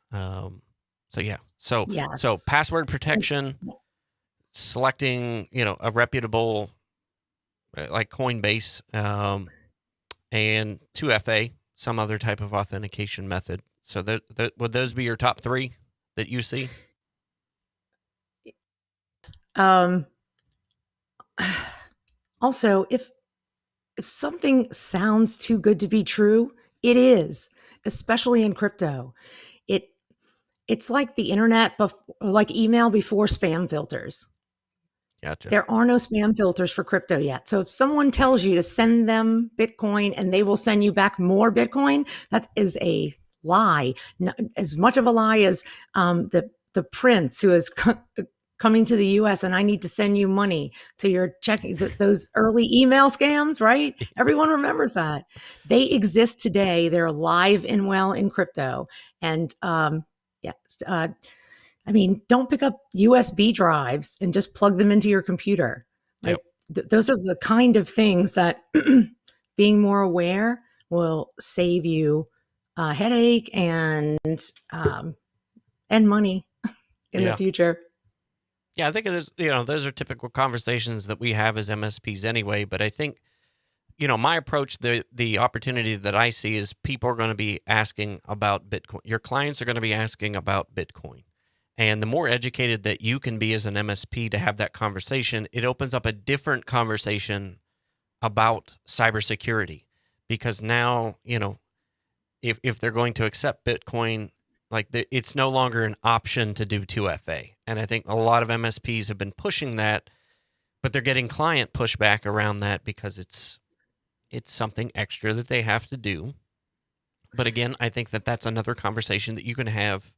So password protection, selecting, a reputable like Coinbase, and 2FA, some other type of authentication method. So would those be your top three that you see? Also, if something sounds too good to be true, it is, especially in crypto. It's like the internet, like email before spam filters. Gotcha. There are no spam filters for crypto yet. So if someone tells you to send them Bitcoin and they will send you back more Bitcoin, that is a lie. Not as much of a lie as the prince who is coming to the US and I need to send you money to your checking, those early email scams, right? Everyone remembers that. They exist today. They're alive and well in crypto. And don't pick up USB drives and just plug them into your computer. Right? Yep. Those are the kind of things that being more aware will save you a headache and money in the future. Yeah, I think it is, those are typical conversations that we have as MSPs anyway. But I think, my approach, the opportunity that I see is people are going to be asking about Bitcoin. Your clients are going to be asking about Bitcoin. And the more educated that you can be as an MSP to have that conversation, it opens up a different conversation about cybersecurity. Because now, if they're going to accept Bitcoin, it's no longer an option to do 2FA. And I think a lot of MSPs have been pushing that, but they're getting client pushback around that because it's something extra that they have to do. But again, I think that that's another conversation that you can have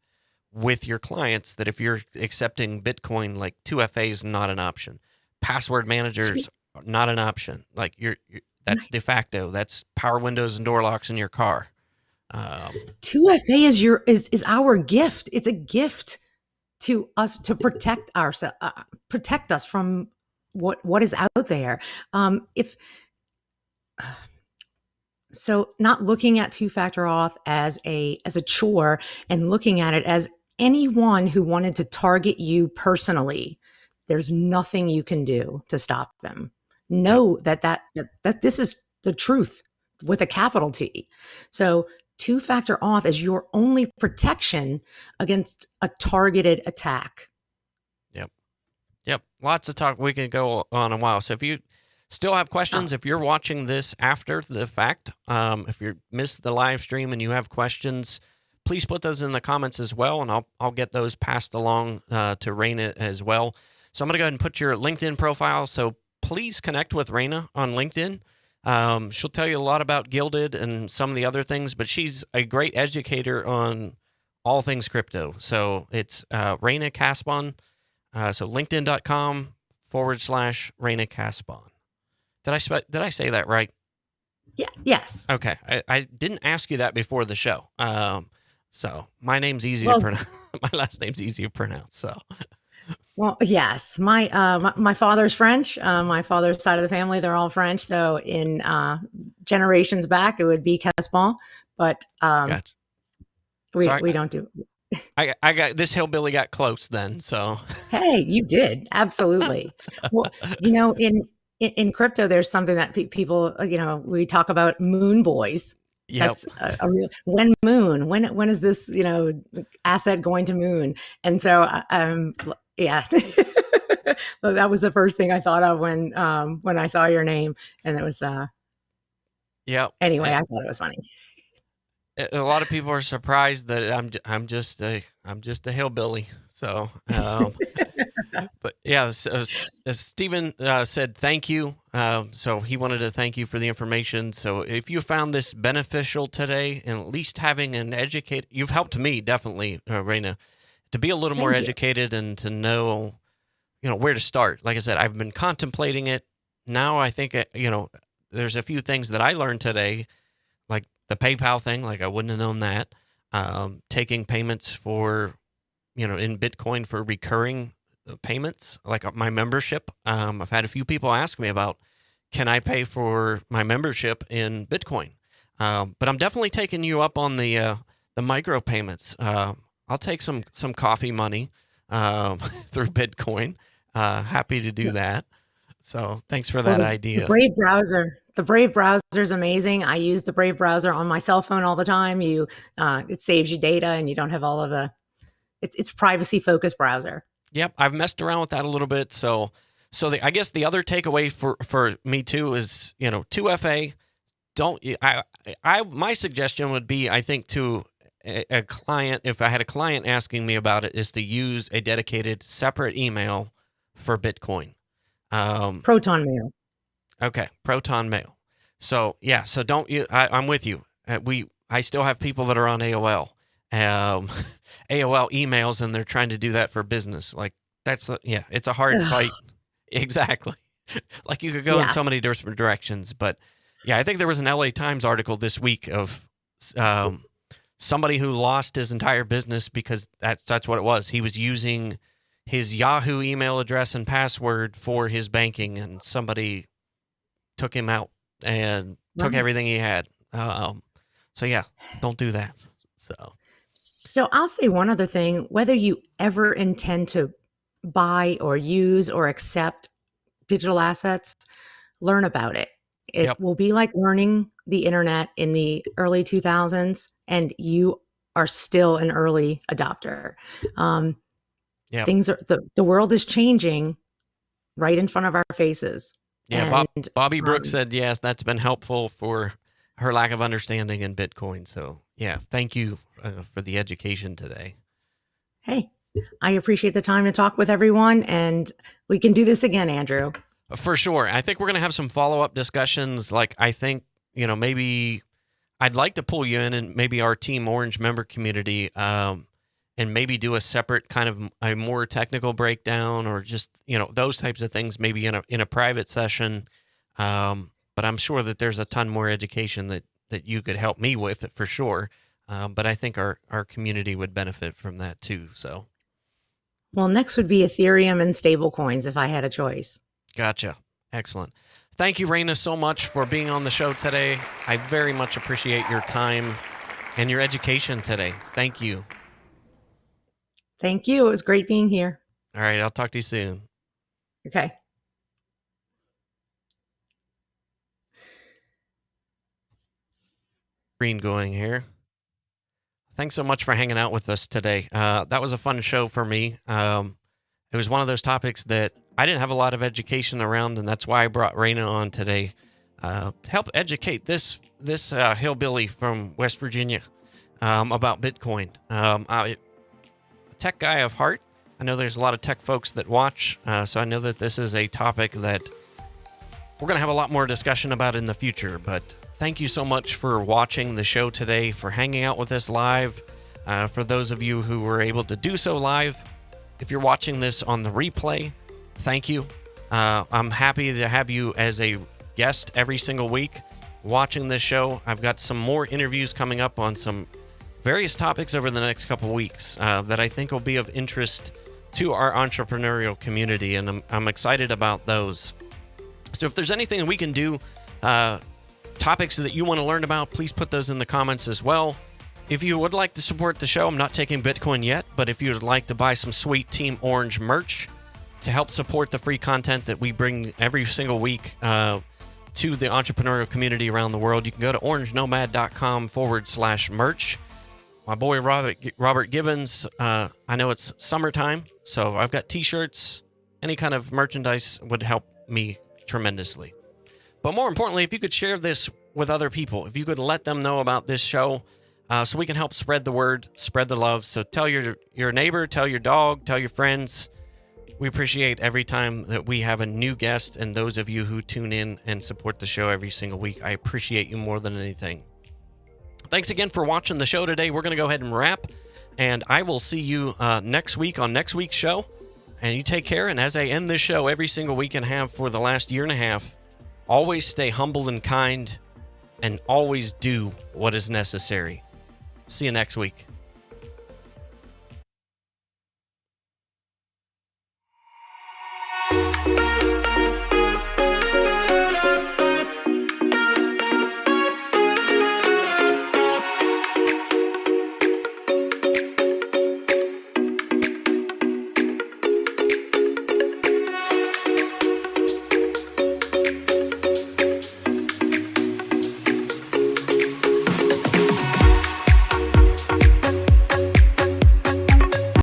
with your clients, that if you're accepting Bitcoin, like 2FA is not an option. Password managers are not an option. Like that's de facto. That's power windows and door locks in your car. 2FA is our gift. It's a gift to us to protect ourselves, protect us from what is out there. So not looking at two-factor auth as a chore, and looking at it as anyone who wanted to target you personally, there's nothing you can do to stop them. Know that this is the truth with a capital T. So two-factor auth is your only protection against a targeted attack. Yep. Lots of talk. We can go on a while. So if you Still have questions if you're watching this after the fact. If you missed the live stream and you have questions, please put those in the comments as well, and I'll get those passed along to Raina as well. So I'm going to go ahead and put your LinkedIn profile. So please connect with Raina on LinkedIn. She'll tell you a lot about Gilded and some of the other things, but she's a great educator on all things crypto. So it's Raina Casbon. So linkedin.com/Raina Casbon. Did I say that right? Yeah. Yes. Okay. I didn't ask you that before the show. So my name's easy to pronounce. My last name's easy to pronounce. So. Well, yes. My father's French. My father's side of the family, they're all French. So in generations back, it would be Casbon, but Gotcha. we don't do. I got this hillbilly got close then. So. Hey, you did absolutely. Well, in crypto, there's something that people, we talk about moon boys. Yep. That's a real, when is this, asset going to moon? And so, yeah, well, that was the first thing I thought of when I saw your name, and it was, yeah. Anyway, I thought it was funny. A lot of people are surprised that I'm just a hillbilly. So, but yeah, so, Stephen said thank you. So he wanted to thank you for the information. So if you found this beneficial today, and at least having an educate, you've helped me definitely, Raina, to be a little more educated and to know, where to start. Like I said, I've been contemplating it. Now I think, there's a few things that I learned today, like the PayPal thing. Like I wouldn't have known that. Taking payments for, in Bitcoin for recurring payments, like my membership. I've had a few people ask me about, can I pay for my membership in Bitcoin? But I'm definitely taking you up on the micro payments. I'll take some coffee money through Bitcoin. Happy to do that. So thanks for that idea. The Brave browser is amazing. I use the Brave browser on my cell phone all the time. It saves you data, and you don't have all of it's privacy focused browser. Yep, I've messed around with that a little bit. So I guess the other takeaway for me too is 2FA. My suggestion would be, I think, to a client, if I had a client asking me about it, is to use a dedicated separate email for Bitcoin. Proton Mail. Okay, Proton Mail. So yeah, so don't you? I'm with you. I still have people that are on AOL. AOL emails, and they're trying to do that for business. Like it's a hard fight. Exactly. Like you could go in so many different directions, but yeah, I think there was an LA Times article this week of somebody who lost his entire business because that's what it was. He was using his Yahoo email address and password for his banking, and somebody took him out and took everything he had. So yeah, don't do that. So I'll say one other thing, whether you ever intend to buy or use or accept digital assets, learn about it. It will be like learning the internet in the early 2000s, and you are still an early adopter. The world is changing right in front of our faces. Yeah, Bobby Brooks said, yes, that's been helpful for her lack of understanding in Bitcoin. So yeah, thank you for the education today. Hey, I appreciate the time to talk with everyone, and we can do this again, Andrew. For sure. I think we're going to have some follow-up discussions. Like, I think, maybe I'd like to pull you in and maybe our Team Orange member community, and maybe do a separate kind of a more technical breakdown, or just, those types of things, maybe in a private session. But I'm sure that there's a ton more education that you could help me with for sure. But I think our community would benefit from that too. So, well, next would be Ethereum and stable coins if I had a choice. Gotcha. Excellent. Thank you, Raina, so much for being on the show today. I very much appreciate your time and your education today. Thank you. Thank you. It was great being here. All right. I'll talk to you soon. Okay. Green going here. Thanks so much for hanging out with us today. That was a fun show for me. It was one of those topics that I didn't have a lot of education around, and that's why I brought Raina on today to help educate this hillbilly from West Virginia about Bitcoin. I'm a tech guy of heart. I know there's a lot of tech folks that watch, so I know that this is a topic that we're going to have a lot more discussion about in the future. But thank you so much for watching the show today, for hanging out with us live. For those of you who were able to do so live, if you're watching this on the replay, thank you. I'm happy to have you as a guest every single week watching this show. I've got some more interviews coming up on some various topics over the next couple weeks that I think will be of interest to our entrepreneurial community, and I'm excited about those. So if there's anything we can do, topics that you want to learn about, please put those in the comments as well. If you would like to support the show, I'm not taking Bitcoin yet, but if you would like to buy some sweet Team Orange merch to help support the free content that we bring every single week to the entrepreneurial community around the world, you can go to orangenomad.com/merch. My boy Robert Gibbons, I know it's summertime, so I've got t-shirts. Any kind of merchandise would help me tremendously. But more importantly, if you could share this with other people, if you could let them know about this show, so we can help spread the word, spread the love. So tell your neighbor, tell your dog, tell your friends. We appreciate every time that we have a new guest, and those of you who tune in and support the show every single week. I appreciate you more than anything. Thanks again for watching the show today. We're going to go ahead and wrap, and I will see you next week on next week's show. And you take care. And as I end this show every single week and have for the last year and a half, always stay humble and kind, and always do what is necessary. See you next week.